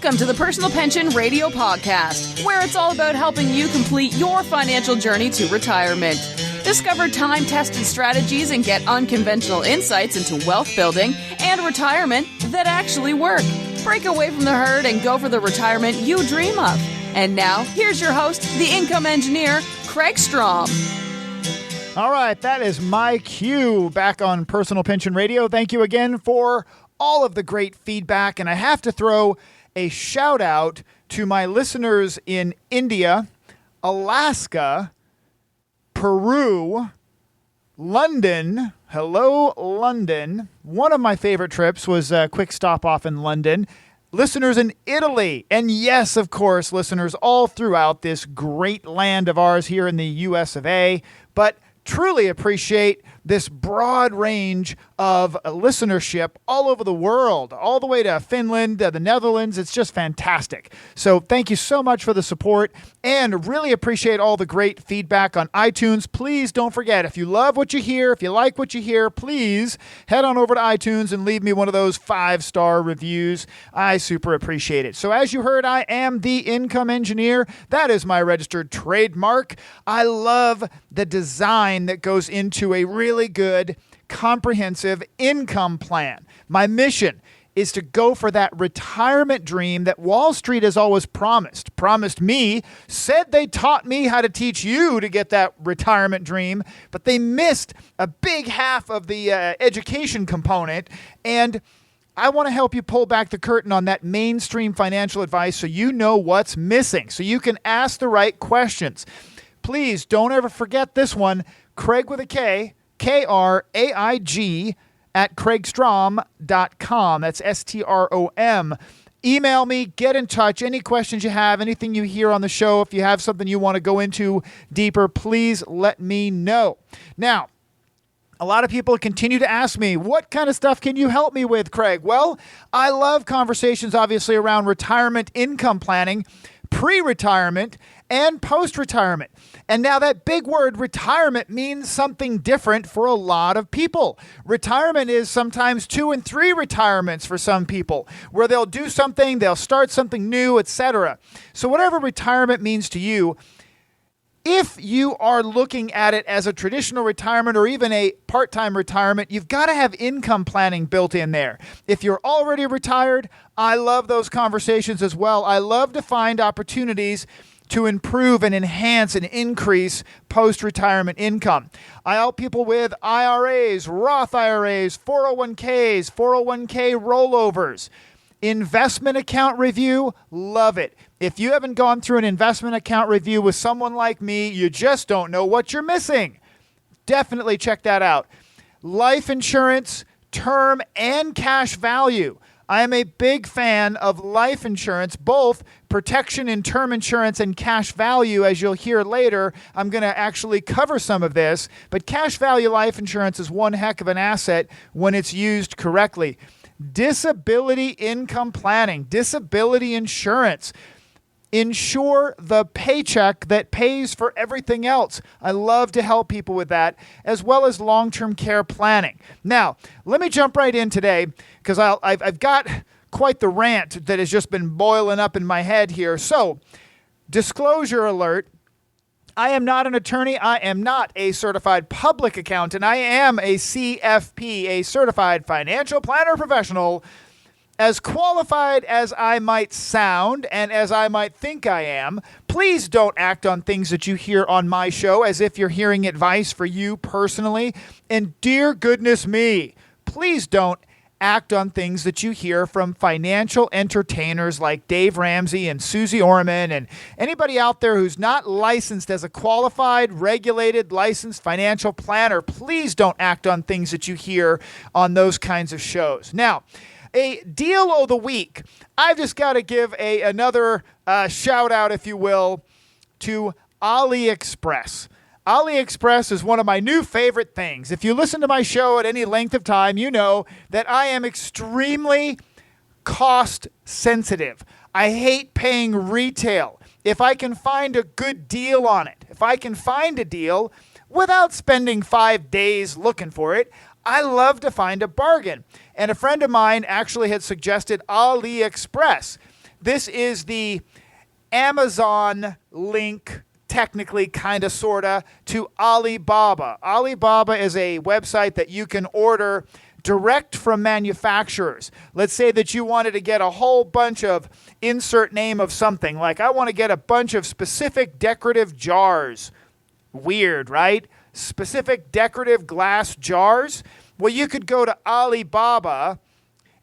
Welcome to the Personal Pension Radio Podcast, where it's all about helping you complete your financial journey to retirement. Discover time-tested strategies and get unconventional insights into wealth building and retirement that actually work. Break away from the herd and go for the retirement you dream of. And now, here's your host, the income engineer, Kraig Strom. All right, that is my cue back on Personal Pension Radio. Thank you again for all of the great feedback. And I have to throw a shout out to my listeners in India, Alaska, Peru, London. Hello, London. One of my favorite trips was a quick stop off in London. Listeners in Italy. And yes, of course, listeners all throughout this great land of ours here in the US of A. But truly appreciate this broad range of listenership all over the world, all the way to Finland, the Netherlands. It's just fantastic. So thank you so much for the support and really appreciate all the great feedback on iTunes. Please don't forget, if you love what you hear, if you like what you hear, please head on over to iTunes and leave me one of those 5-star reviews. I super appreciate it. So as you heard, I am the income engineer. That is my registered trademark. I love the design that goes into a really good, comprehensive income plan. My mission is to go for that retirement dream that Wall Street has always promised me, said they taught me how to teach you to get that retirement dream, but they missed a big half of the education component. And I want to help you pull back the curtain on that mainstream financial advice so you know what's missing, so you can ask the right questions. Please don't ever forget this one, Kraig with a K, Kraig at kraigstrom.com. That's STROM. Email me, get in touch. Any questions you have, anything you hear on the show, if you have something you want to go into deeper, please let me know. Now, a lot of people continue to ask me, what kind of stuff can you help me with, Kraig? Well, I love conversations, obviously, around retirement income planning, pre-retirement, and post-retirement. And now that big word retirement means something different for a lot of people. Retirement is sometimes 2 and 3 retirements for some people, where they'll do something, they'll start something new, etc. So whatever retirement means to you, if you are looking at it as a traditional retirement or even a part-time retirement, you've got to have income planning built in there. If you're already retired, I love those conversations as well. I love to find opportunities to improve and enhance and increase post-retirement income. I help people with IRAs, Roth IRAs, 401ks, 401k rollovers. Investment account review, love it. If you haven't gone through an investment account review with someone like me, you just don't know what you're missing. Definitely check that out. Life insurance, term, and cash value. I am a big fan of life insurance, both protection and term insurance and cash value. As you'll hear later, I'm going to actually cover some of this, but cash value life insurance is one heck of an asset when it's used correctly. Disability income planning, disability insurance. Ensure the paycheck that pays for everything else. I love to help people with that, as well as long-term care planning. Now, let me jump right in today, because I've got quite the rant that has just been boiling up in my head here. So, disclosure alert. I am not an attorney. I am not a certified public accountant. I am a CFP, a certified financial planner professional. As qualified as I might sound and as I might think I am, please don't act on things that you hear on my show as if you're hearing advice for you personally. And dear goodness me, please don't act on things that you hear from financial entertainers like Dave Ramsey and Susie Orman and anybody out there who's not licensed as a qualified, regulated, licensed financial planner. Please don't act on things that you hear on those kinds of shows. Now, a deal of the week. I've just got to give another shout out, if you will, to AliExpress. AliExpress is one of my new favorite things. If you listen to my show at any length of time, you know that I am extremely cost sensitive. I hate paying retail. If I can find a good deal on it, if I can find a deal without spending 5 days looking for it, I love to find a bargain. And a friend of mine actually had suggested AliExpress. This is the Amazon link, technically, kind of, sort of, to Alibaba. Alibaba is a website that you can order direct from manufacturers. Let's say that you wanted to get a whole bunch of insert name of something. Like, I want to get a bunch of specific decorative jars. Weird, right? Specific decorative glass jars. Well, you could go to Alibaba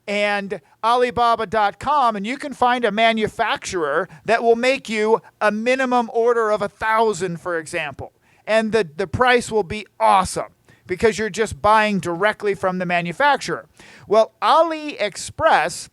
and Alibaba.com, and you can find a manufacturer that will make you a minimum order of 1,000, for example. And the price will be awesome because you're just buying directly from the manufacturer. Well, AliExpress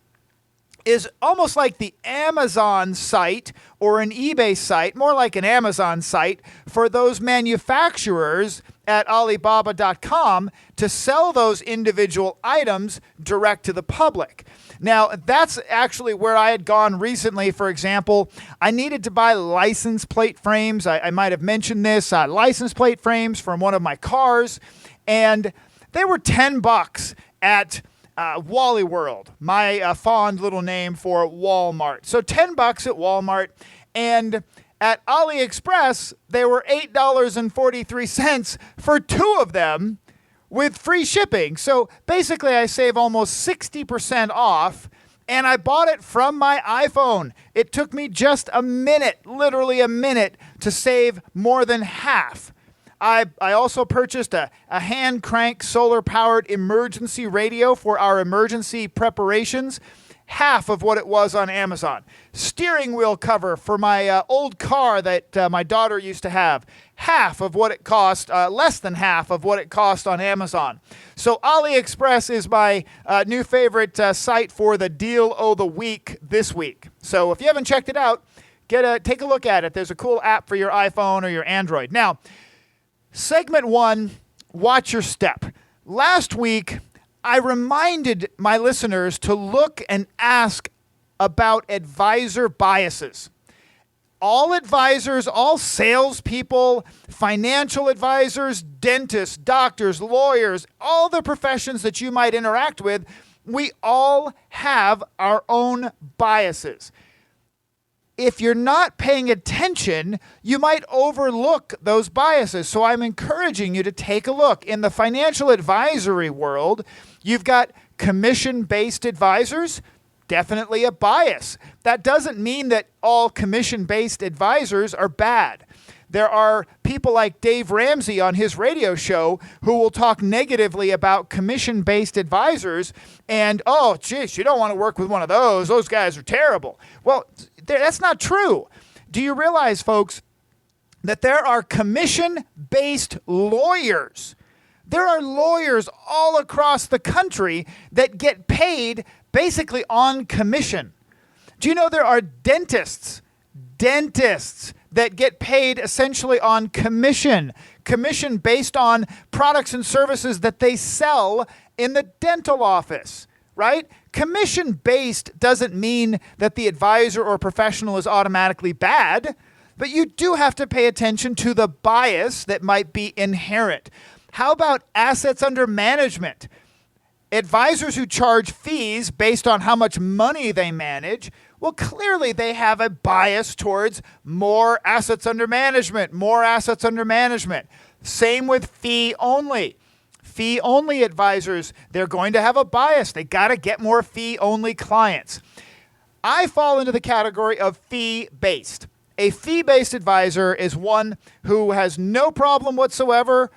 is almost like the Amazon site or an eBay site, more like an Amazon site for those manufacturers at Alibaba.com to sell those individual items direct to the public. Now, that's actually where I had gone recently. For example, I needed to buy license plate frames. I might have mentioned this, license plate frames from one of my cars, and they were $10 at Wally World, my fond little name for Walmart. So $10 at Walmart, and at AliExpress, they were $8.43 for 2 of them with free shipping. So basically, I save almost 60% off, and I bought it from my iPhone. It took me just a minute, literally a minute, to save more than half. I also purchased a hand crank solar-powered emergency radio for our emergency preparations. Half of what it was on Amazon. Steering wheel cover for my old car that my daughter used to have. Half of what it cost, less than half of what it cost on Amazon. So AliExpress is my new favorite site for the deal of the week this week. So if you haven't checked it out, take a look at it. There's a cool app for your iPhone or your Android. Now, segment 1, watch your step. Last week, I reminded my listeners to look and ask about advisor biases. All advisors, all salespeople, financial advisors, dentists, doctors, lawyers, all the professions that you might interact with, we all have our own biases. If you're not paying attention, you might overlook those biases. So I'm encouraging you to take a look. In the financial advisory world, you've got commission-based advisors, definitely a bias. That doesn't mean that all commission-based advisors are bad. There are people like Dave Ramsey on his radio show who will talk negatively about commission-based advisors and, oh, geez, you don't want to work with one of those. Those guys are terrible. Well, that's not true. Do you realize, folks, that there are commission-based lawyers? There are lawyers all across the country that get paid basically on commission. Do you know there are dentists that get paid essentially on commission based on products and services that they sell in the dental office, right? Commission-based doesn't mean that the advisor or professional is automatically bad, but you do have to pay attention to the bias that might be inherent. How about assets under management? Advisors who charge fees based on how much money they manage, well, clearly they have a bias towards more assets under management. Same with fee-only. Fee-only advisors, they're going to have a bias. They got to get more fee-only clients. I fall into the category of fee-based. A fee-based advisor is one who has no problem whatsoever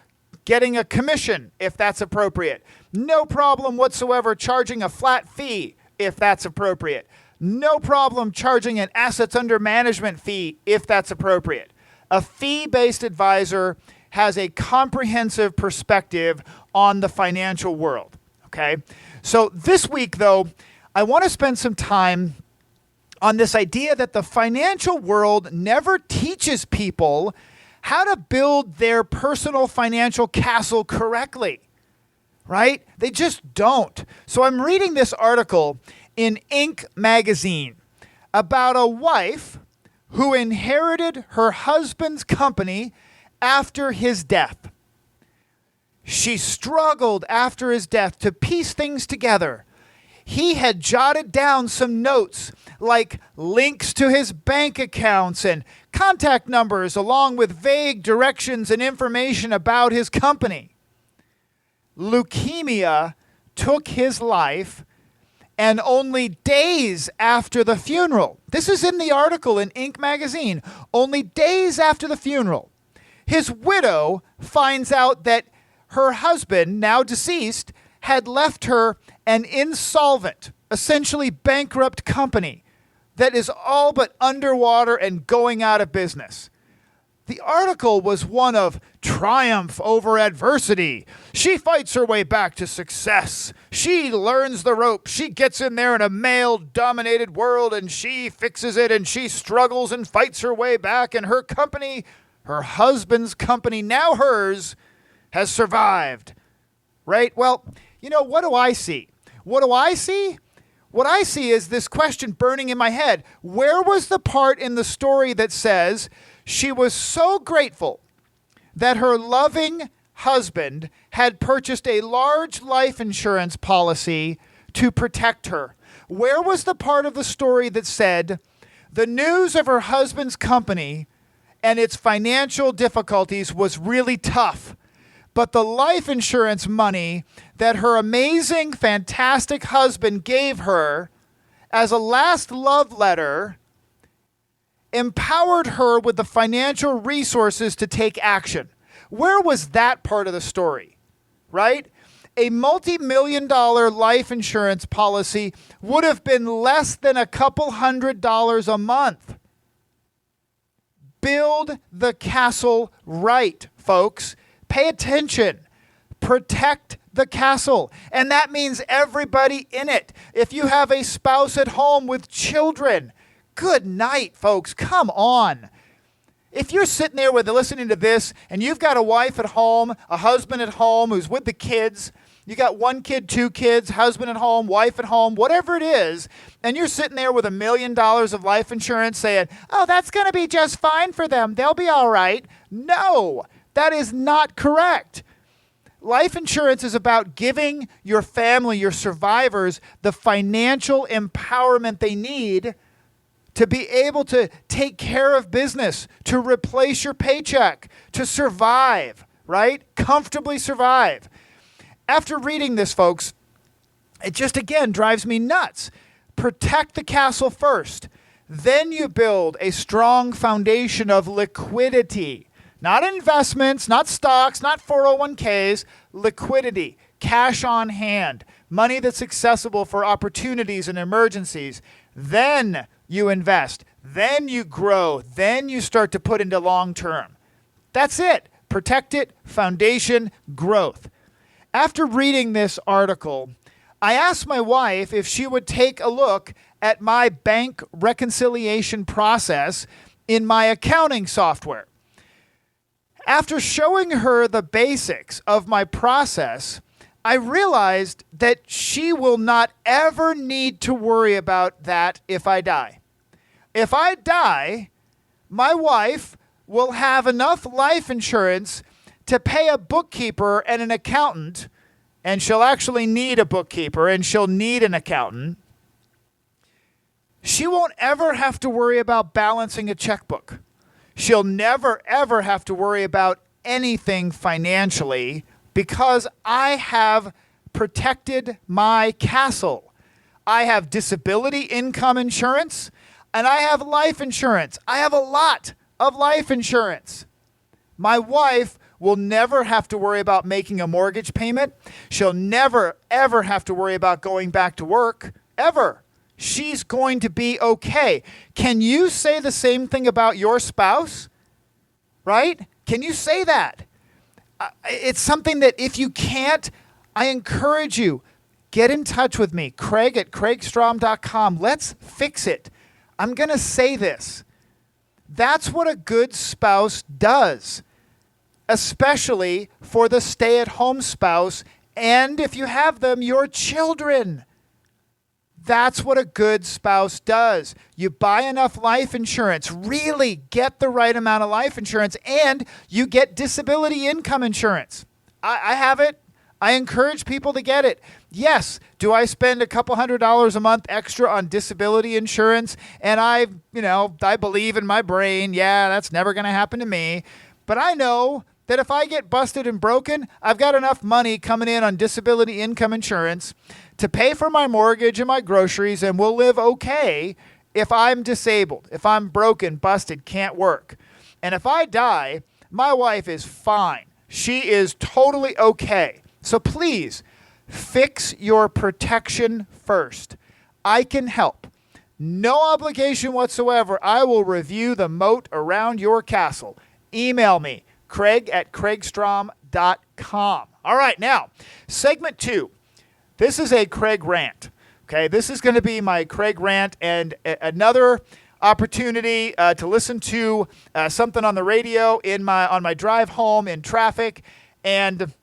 getting a commission if that's appropriate. No problem whatsoever charging a flat fee if that's appropriate. No problem charging an assets under management fee if that's appropriate. A fee-based advisor has a comprehensive perspective on the financial world, okay? So this week, though, I want to spend some time on this idea that the financial world never teaches people how to build their personal financial castle correctly, right? They just don't. So I'm reading this article in Inc. magazine about a wife who inherited her husband's company after his death. She struggled after his death to piece things together. he had jotted down some notes like links to his bank accounts and contact numbers along with vague directions and information about his company. Leukemia took his life, and only days after the funeral, this is in the article in Inc. magazine, only days after the funeral, his widow finds out that her husband, now deceased, had left her an insolvent, essentially bankrupt company that is all but underwater and going out of business. The article was one of triumph over adversity. She fights her way back to success. She learns the ropes. She gets in there in a male-dominated world, and she fixes it, and she struggles and fights her way back, and her company, her husband's company, now hers, has survived. Right? Well, what do I see? What do I see? What I see is this question burning in my head. Where was the part in the story that says she was so grateful that her loving husband had purchased a large life insurance policy to protect her? Where was the part of the story that said the news of her husband's company and its financial difficulties was really tough, but the life insurance money that her amazing, fantastic husband gave her as a last love letter empowered her with the financial resources to take action? Where was that part of the story, right? A multi-million-dollar life insurance policy would have been less than a couple $100s a month. Build the castle right, folks. Pay attention. Protect the castle. And that means everybody in it. If you have a spouse at home with children, good night, folks. Come on. If you're sitting there listening to this and you've got a wife at home, a husband at home who's with the kids, you got 1 kid, 2 kids, husband at home, wife at home, whatever it is, and you're sitting there with $1 million of life insurance saying, oh, that's going to be just fine for them. They'll be all right. No, that is not correct. Life insurance is about giving your family, your survivors, the financial empowerment they need to be able to take care of business, to replace your paycheck, to survive, right? Comfortably survive. After reading this, folks, it just again drives me nuts. Protect the castle first. Then you build a strong foundation of liquidity. Not investments, not stocks, not 401ks, liquidity, cash on hand, money that's accessible for opportunities and emergencies. Then you invest, then you grow, then you start to put into long term. That's it. Protect it, foundation, growth. After reading this article, I asked my wife if she would take a look at my bank reconciliation process in my accounting software. After showing her the basics of my process, I realized that she will not ever need to worry about that if I die. If I die, my wife will have enough life insurance to pay a bookkeeper and an accountant, and she'll actually need a bookkeeper and she'll need an accountant. She won't ever have to worry about balancing a checkbook. She'll never, ever have to worry about anything financially because I have protected my castle. I have disability income insurance and I have life insurance. I have a lot of life insurance. My wife will never have to worry about making a mortgage payment. She'll never, ever have to worry about going back to work, ever. She's going to be okay. Can you say the same thing about your spouse? Right? Can you say that? It's something that if you can't, I encourage you, get in touch with me, Kraig at kraigstrom.com. Let's fix it. I'm going to say this. That's what a good spouse does, especially for the stay-at-home spouse and, if you have them, your children. That's what a good spouse does. You buy enough life insurance, really get the right amount of life insurance, and you get disability income insurance. I have it. I encourage people to get it. Yes, do I spend a couple $100 a month extra on disability insurance? And I believe in my brain, yeah, that's never going to happen to me. But I know that if I get busted and broken, I've got enough money coming in on disability income insurance to pay for my mortgage and my groceries, and we'll live okay if I'm disabled, if I'm broken, busted, can't work. And if I die, my wife is fine. She is totally okay. So please, fix your protection first. I can help. No obligation whatsoever. I will review the moat around your castle. Email me, Kraig@kraigstrom.com. All right, now, segment 2. This is a Kraig rant. Okay, this is going to be my Kraig rant and another opportunity to listen to something on the radio on my drive home in traffic, and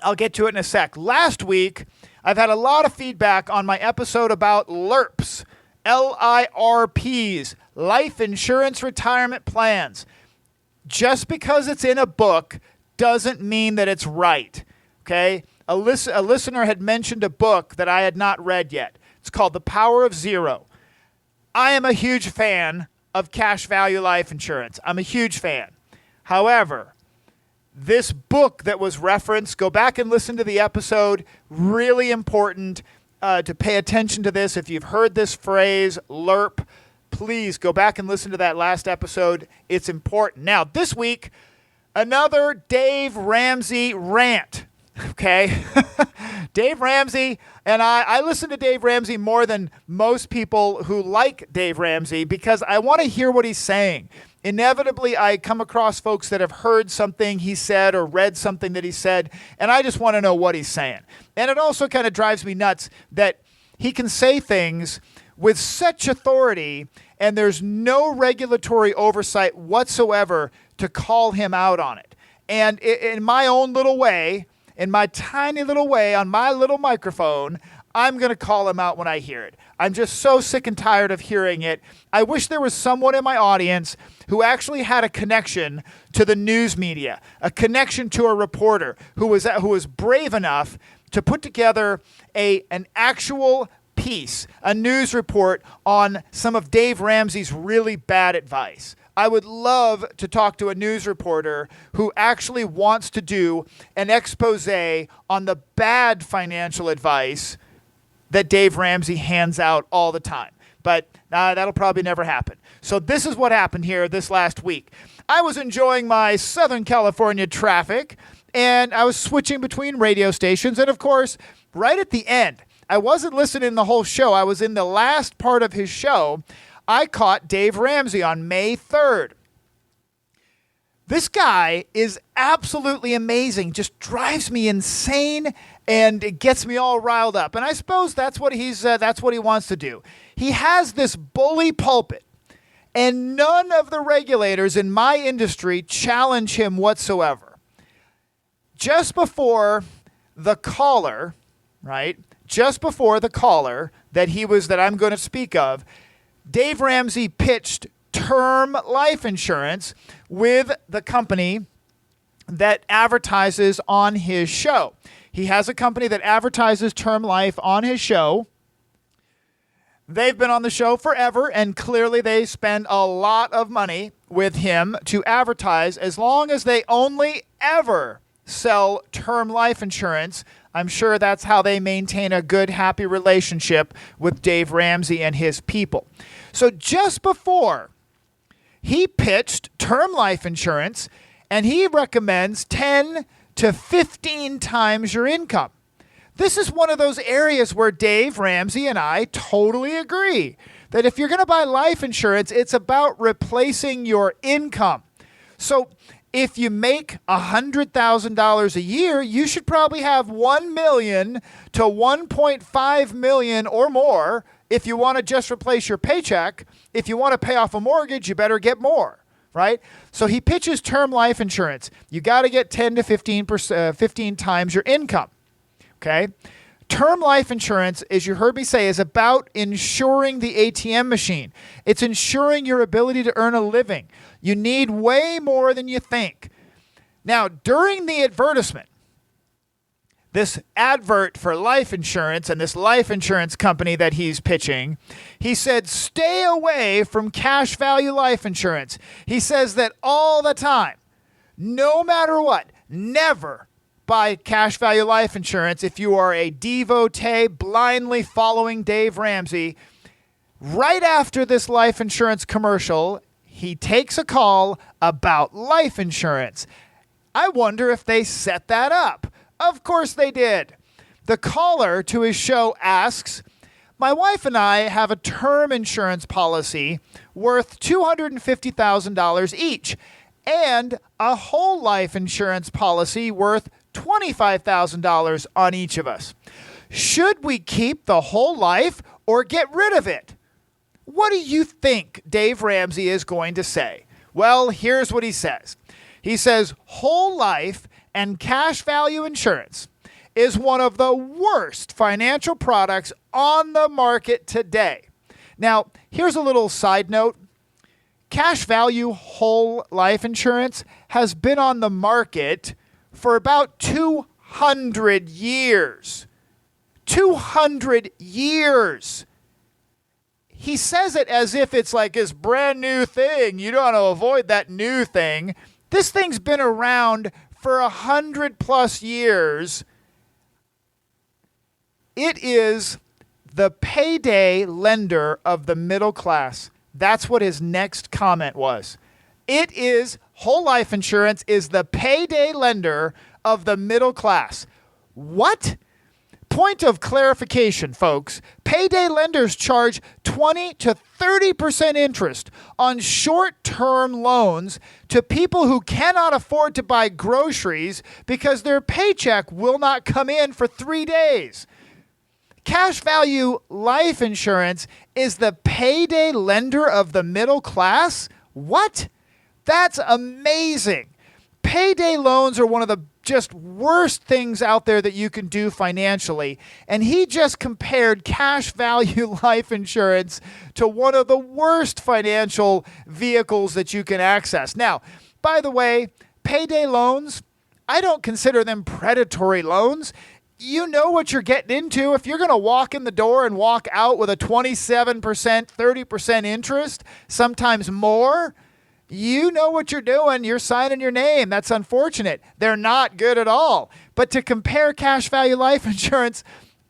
I'll get to it in a sec. Last week, I've had a lot of feedback on my episode about LIRPs, LIRPs, life insurance retirement plans. Just because it's in a book doesn't mean that it's right, okay? A listener had mentioned a book that I had not read yet. It's called The Power of Zero. I am a huge fan of cash value life insurance. I'm a huge fan. However, this book that was referenced, go back and listen to the episode. Really important to pay attention to this. If you've heard this phrase, LIRP, please go back and listen to that last episode. It's important. Now, this week, another Dave Ramsey rant. Okay? Dave Ramsey, and I listen to Dave Ramsey more than most people who like Dave Ramsey because I want to hear what he's saying. Inevitably, I come across folks that have heard something he said or read something that he said, and I just want to know what he's saying. And it also kind of drives me nuts that he can say things with such authority, and there's no regulatory oversight whatsoever to call him out on it. And in my own little way, in my tiny little way, on my little microphone, I'm going to call him out when I hear it. I'm just so sick and tired of hearing it. I wish there was someone in my audience who actually had a connection to the news media, a connection to a reporter who was brave enough to put together an actual piece, a news report on some of Dave Ramsey's really bad advice. I would love to talk to a news reporter who actually wants to do an expose on the bad financial advice that Dave Ramsey hands out all the time. But that'll probably never happen. So this is what happened here this last week. I was enjoying my Southern California traffic, and I was switching between radio stations. And of course, right at the end, I wasn't listening the whole show. I was in the last part of his show. I caught Dave Ramsey on May 3rd. This guy is absolutely amazing, just drives me insane, and it gets me all riled up. And I suppose that's what he wants to do. He has this bully pulpit, and none of the regulators in my industry challenge him whatsoever. Just before the caller, right? Just before the caller that I'm going to speak of, Dave Ramsey pitched term life insurance with the company that advertises on his show. He has a company that advertises term life on his show. They've been on the show forever, and clearly they spend a lot of money with him to advertise. As long as they only ever sell term life insurance, I'm sure that's how they maintain a good, happy relationship with Dave Ramsey and his people. So just before he pitched term life insurance, and he recommends 10 to 15 times your income. This is one of those areas where Dave Ramsey and I totally agree that if you're going to buy life insurance, it's about replacing your income. So if you make $100,000 a year, you should probably have $1 million to $1.5 million or more if you want to just replace your paycheck. If you want to pay off a mortgage, you better get more, right? So he pitches term life insurance. You got to get 10 to 15 times your income, okay? Term life insurance, as you heard me say, is about insuring the ATM machine. It's ensuring your ability to earn a living. You need way more than you think. Now, during the advertisement, this advert for life insurance and this life insurance company that he's pitching. He said, stay away from cash value life insurance. He says that all the time, no matter what, never buy cash value life insurance if you are a devotee blindly following Dave Ramsey. Right after this life insurance commercial, he takes a call about life insurance. I wonder if they set that up. Of course they did. The caller to his show asks, my wife and I have a term insurance policy worth $250,000 each and a whole life insurance policy worth $25,000 on each of us. Should we keep the whole life or get rid of it? What do you think Dave Ramsey is going to say? Well, here's what he says. He says, whole life and cash value insurance is one of the worst financial products on the market today. Now, here's a little side note. Cash value whole life insurance has been on the market for about 200 years. 200 years. He says it as if it's like this brand new thing. You don't want to avoid that new thing. This thing's been around for 100 plus years. It is the payday lender of the middle class. That's what his next comment was. It is, whole life insurance is the payday lender of the middle class. What? Point of clarification, folks. Payday lenders charge 20 to 30% interest on short-term loans to people who cannot afford to buy groceries because their paycheck will not come in for 3 days. Cash value life insurance is the payday lender of the middle class? What? That's amazing. Payday loans are one of the just worst things out there that you can do financially. And he just compared cash value life insurance to one of the worst financial vehicles that you can access. Now, by the way, payday loans, I don't consider them predatory loans. You know what you're getting into. If you're going to walk in the door and walk out with a 27%, 30% interest, sometimes more, you know what you're doing. You're signing your name. That's unfortunate. They're not good at all. But to compare cash value life insurance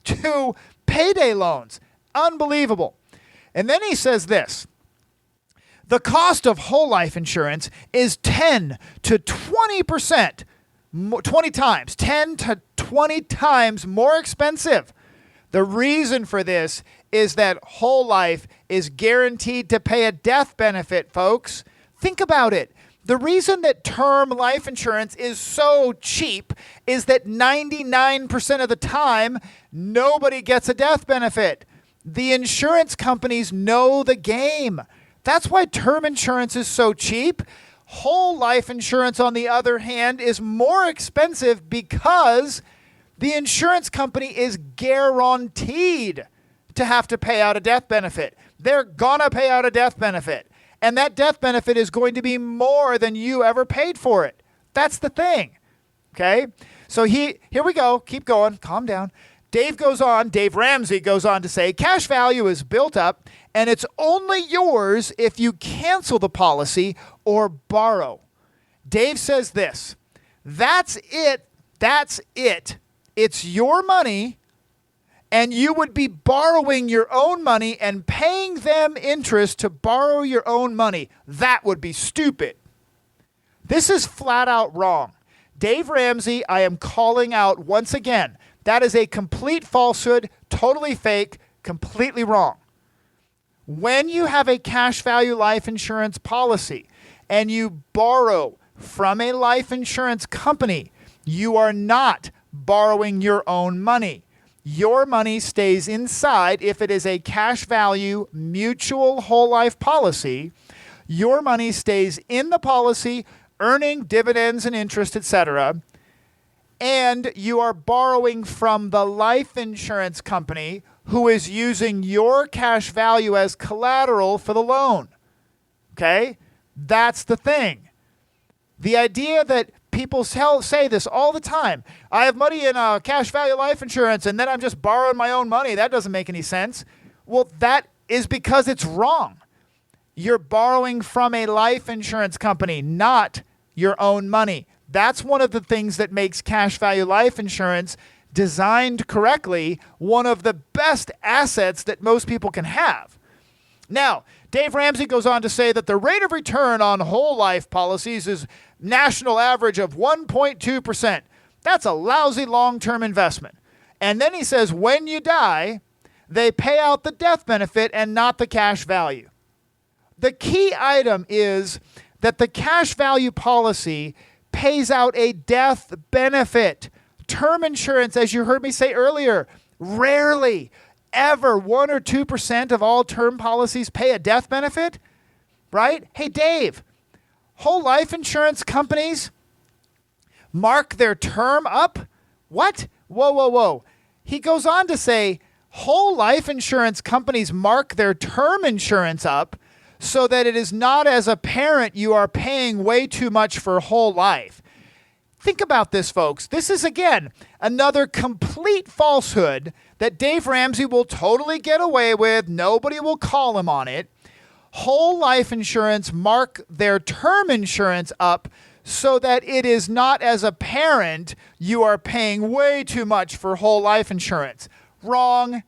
to payday loans, unbelievable. And then he says this. The cost of whole life insurance is 10 to 20%, 20 times, 10 to 20 times more expensive. The reason for this is that whole life is guaranteed to pay a death benefit, folks. Think about it. The reason that term life insurance is so cheap is that 99% of the time, nobody gets a death benefit. The insurance companies know the game. That's why term insurance is so cheap. Whole life insurance, on the other hand, is more expensive because the insurance company is guaranteed to have to pay out a death benefit. They're gonna pay out a death benefit. And that death benefit is going to be more than you ever paid for it. That's the thing. Okay? So here we go. Keep going. Calm down. Dave Ramsey goes on to say, cash value is built up and it's only yours if you cancel the policy or borrow. Dave says this, that's it. It's your money, and you would be borrowing your own money and paying them interest to borrow your own money. That would be stupid. This is flat out wrong. Dave Ramsey, I am calling out once again. That is a complete falsehood, totally fake, completely wrong. When you have a cash value life insurance policy and you borrow from a life insurance company, you are not borrowing your own money. Your money stays inside. If it is a cash value mutual whole life policy, your money stays in the policy, earning dividends and interest, etc. And you are borrowing from the life insurance company who is using your cash value as collateral for the loan. Okay? That's the thing. The idea that people say this all the time. I have money in cash value life insurance, and then I'm just borrowing my own money. That doesn't make any sense. Well, that is because it's wrong. You're borrowing from a life insurance company, not your own money. That's one of the things that makes cash value life insurance, designed correctly, one of the best assets that most people can have. Now, Dave Ramsey goes on to say that the rate of return on whole life policies is national average of 1.2%. That's a lousy long-term investment. And then he says when you die, they pay out the death benefit and not the cash value. The key item is that the cash value policy pays out a death benefit. Term insurance, as you heard me say earlier, rarely, ever 1 or 2% of all term policies pay a death benefit, right? Hey, Dave, whole life insurance companies mark their term up? What? Whoa. He goes on to say whole life insurance companies mark their term insurance up so that it is not as apparent you are paying way too much for whole life. Think about this, folks. This is, again, another complete falsehood that Dave Ramsey will totally get away with. Nobody will call him on it. Whole life insurance mark their term insurance up so that it is not as apparent you are paying way too much for whole life insurance. Wrong.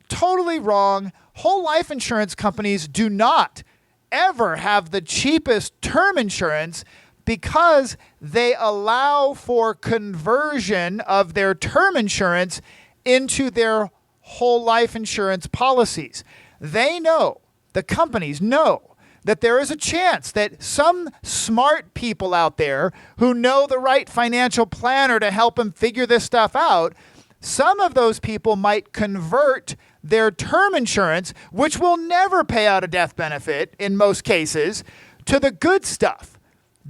Totally wrong. Whole life insurance companies do not ever have the cheapest term insurance because they allow for conversion of their term insurance into their whole life insurance policies. They know, the companies know, that there is a chance that some smart people out there who know the right financial planner to help them figure this stuff out, some of those people might convert their term insurance, which will never pay out a death benefit in most cases, to the good stuff.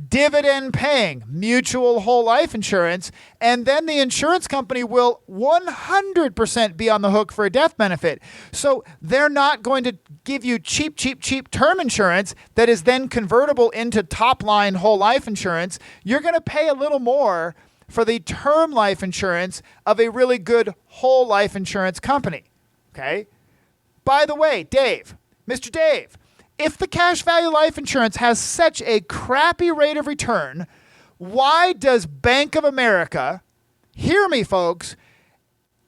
Dividend paying, mutual whole life insurance, and then the insurance company will 100% be on the hook for a death benefit. So they're not going to give you cheap term insurance that is then convertible into top line whole life insurance. You're going to pay a little more for the term life insurance of a really good whole life insurance company. Okay? By the way, Dave, Mr. Dave, if the cash value life insurance has such a crappy rate of return, why does Bank of America, hear me folks,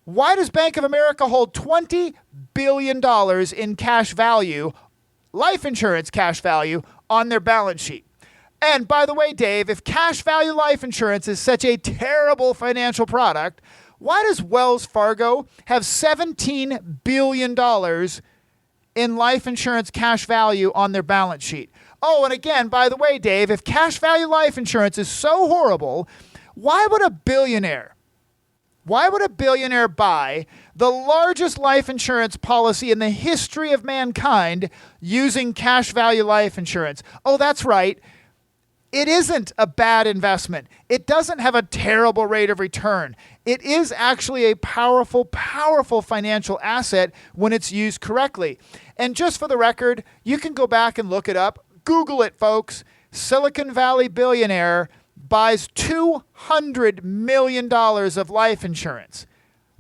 why does Bank of America hold $20 billion in cash value, life insurance cash value, on their balance sheet? And by the way, Dave, if cash value life insurance is such a terrible financial product, why does Wells Fargo have $17 billion in life insurance cash value on their balance sheet? Oh, and again, by the way, Dave, if cash value life insurance is so horrible, why would a billionaire buy the largest life insurance policy in the history of mankind using cash value life insurance? Oh, that's right. It isn't a bad investment. It doesn't have a terrible rate of return. It is actually a powerful financial asset when it's used correctly. And just for the record, you can go back and look it up. Google it, folks. Silicon Valley billionaire buys $200 million of life insurance.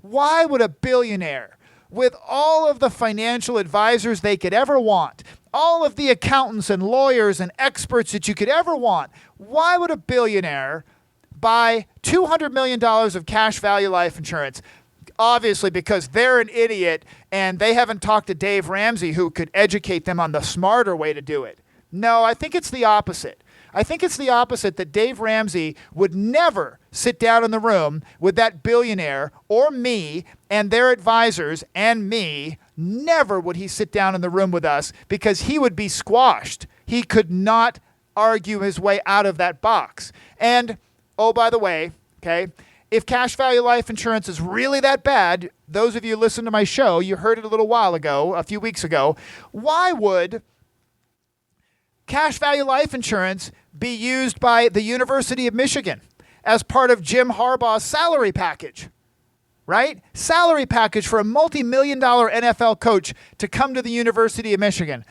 Why would a billionaire, with all of the financial advisors they could ever want, all of the accountants and lawyers and experts that you could ever want, why would a billionaire buy $200 million of cash value life insurance? Obviously, because they're an idiot and they haven't talked to Dave Ramsey, who could educate them on the smarter way to do it. No, I think it's the opposite. I think it's the opposite, that Dave Ramsey would never sit down in the room with that billionaire or me and their advisors and me. Never would he sit down in the room with us, because he would be squashed. He could not argue his way out of that box. And, oh, by the way, okay, if cash value life insurance is really that bad, those of you who listen to my show, you heard it a little while ago, a few weeks ago, why would cash value life insurance be used by the University of Michigan as part of Jim Harbaugh's salary package? Right? Salary package for a multi-million-dollar NFL coach to come to the University of Michigan.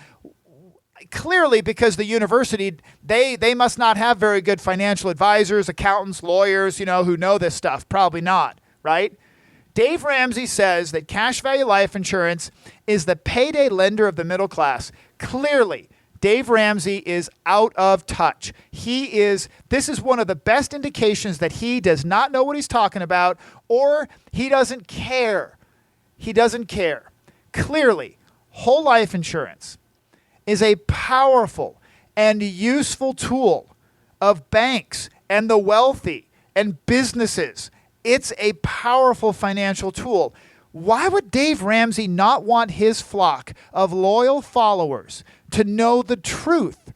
clearly because the university, they must not have very good financial advisors, accountants, lawyers, who know this stuff. Probably not, right? Dave Ramsey says that cash value life insurance is the payday lender of the middle class. Clearly, Dave Ramsey is out of touch. This is one of the best indications that he does not know what he's talking about, or he doesn't care. He doesn't care. Clearly, whole life insurance is a powerful and useful tool of banks and the wealthy and businesses. It's a powerful financial tool. Why would Dave Ramsey not want his flock of loyal followers to know the truth?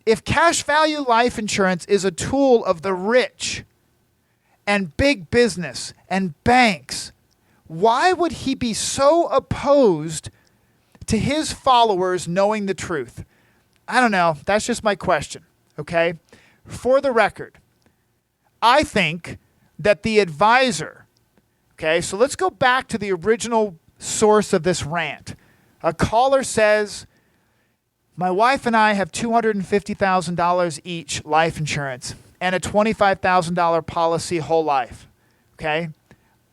If cash value life insurance is a tool of the rich and big business and banks, why would he be so opposed to his followers knowing the truth? I don't know. That's just my question, okay? For the record, I think that the advisor, okay, so let's go back to the original source of this rant. A caller says, my wife and I have $250,000 each life insurance and a $25,000 policy whole life, okay?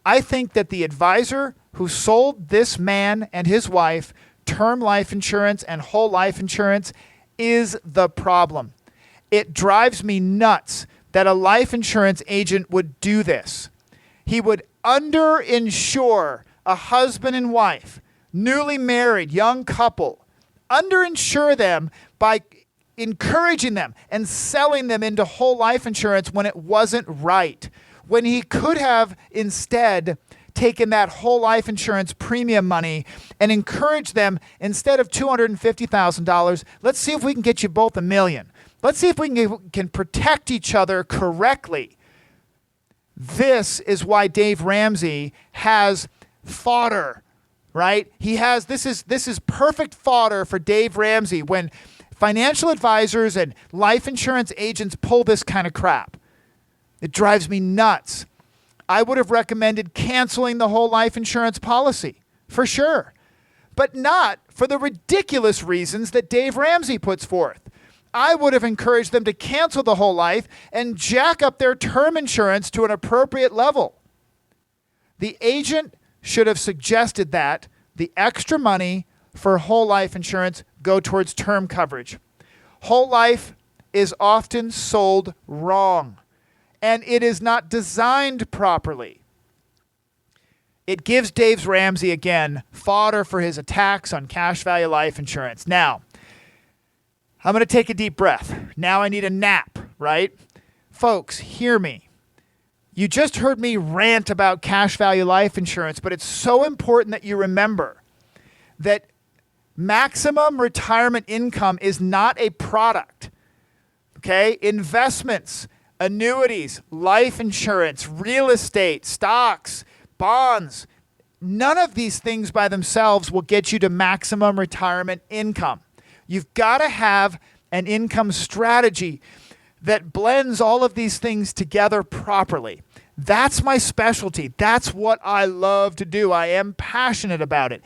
I think that the advisor who sold this man and his wife term life insurance and whole life insurance is the problem. It drives me nuts that a life insurance agent would do this. He would underinsure a husband and wife, newly married, young couple, underinsure them by encouraging them and selling them into whole life insurance when it wasn't right. When he could have instead taken that whole life insurance premium money and encouraged them, instead of $250,000, let's see if we can get you both $1 million. Let's see if we can protect each other correctly. This is why Dave Ramsey has fodder, right? This is perfect fodder for Dave Ramsey when financial advisors and life insurance agents pull this kind of crap. It drives me nuts. I would have recommended canceling the whole life insurance policy, for sure, but not for the ridiculous reasons that Dave Ramsey puts forth. I would have encouraged them to cancel the whole life and jack up their term insurance to an appropriate level. The agent should have suggested that the extra money for whole life insurance go towards term coverage. Whole life is often sold wrong, and it is not designed properly. It gives Dave Ramsey, again, fodder for his attacks on cash value life insurance. Now, I'm going to take a deep breath. Now I need a nap, right? Folks, hear me. You just heard me rant about cash value life insurance, but it's so important that you remember that maximum retirement income is not a product, okay? Investments, annuities, life insurance, real estate, stocks, bonds, none of these things by themselves will get you to maximum retirement income. You've got to have an income strategy that blends all of these things together properly. That's my specialty. That's what I love to do. I am passionate about it.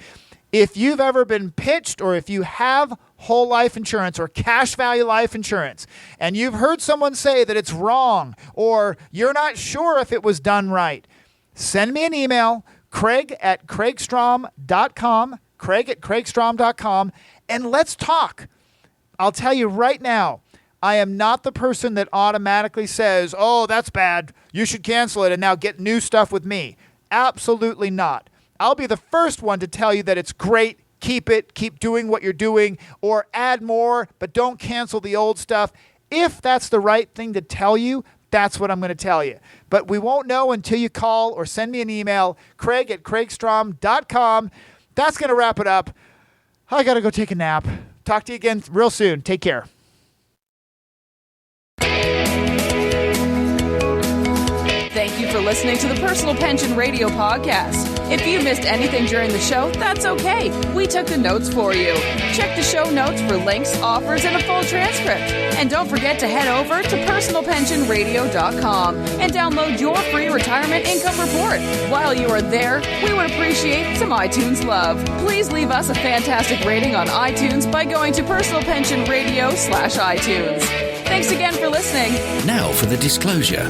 If you've ever been pitched, or if you have whole life insurance or cash value life insurance, and you've heard someone say that it's wrong, or you're not sure if it was done right, send me an email, Kraig@kraigstrom.com, Kraig@kraigstrom.com, and let's talk. I'll tell you right now, I am not the person that automatically says, oh, that's bad, you should cancel it and now get new stuff with me. Absolutely not. I'll be the first one to tell you that it's great, keep it, keep doing what you're doing, or add more, but don't cancel the old stuff. If that's the right thing to tell you, that's what I'm going to tell you. But we won't know until you call or send me an email, Kraig@kraigstrom.com. That's going to wrap it up. I got to go take a nap. Talk to you again real soon. Take care. Thank you for listening to the Personal Pension Radio Podcast. If you missed anything during the show, that's okay. We took the notes for you. Check the show notes for links, offers, and a full transcript. And don't forget to head over to personalpensionradio.com and download your free retirement income report. While you are there, we would appreciate some iTunes love. Please leave us a fantastic rating on iTunes by going to personalpensionradio.com/iTunes. Thanks again for listening. Now for the disclosure.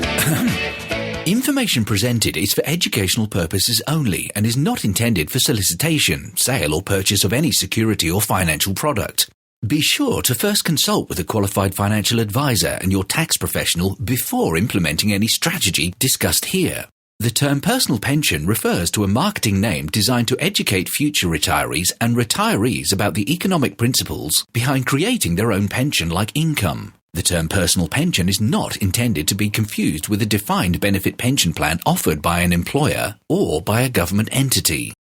Information presented is for educational purposes only and is not intended for solicitation, sale or purchase of any security or financial product. Be sure to first consult with a qualified financial advisor and your tax professional before implementing any strategy discussed here. The term personal pension refers to a marketing name designed to educate future retirees and retirees about the economic principles behind creating their own pension-like income. The term personal pension is not intended to be confused with a defined benefit pension plan offered by an employer or by a government entity.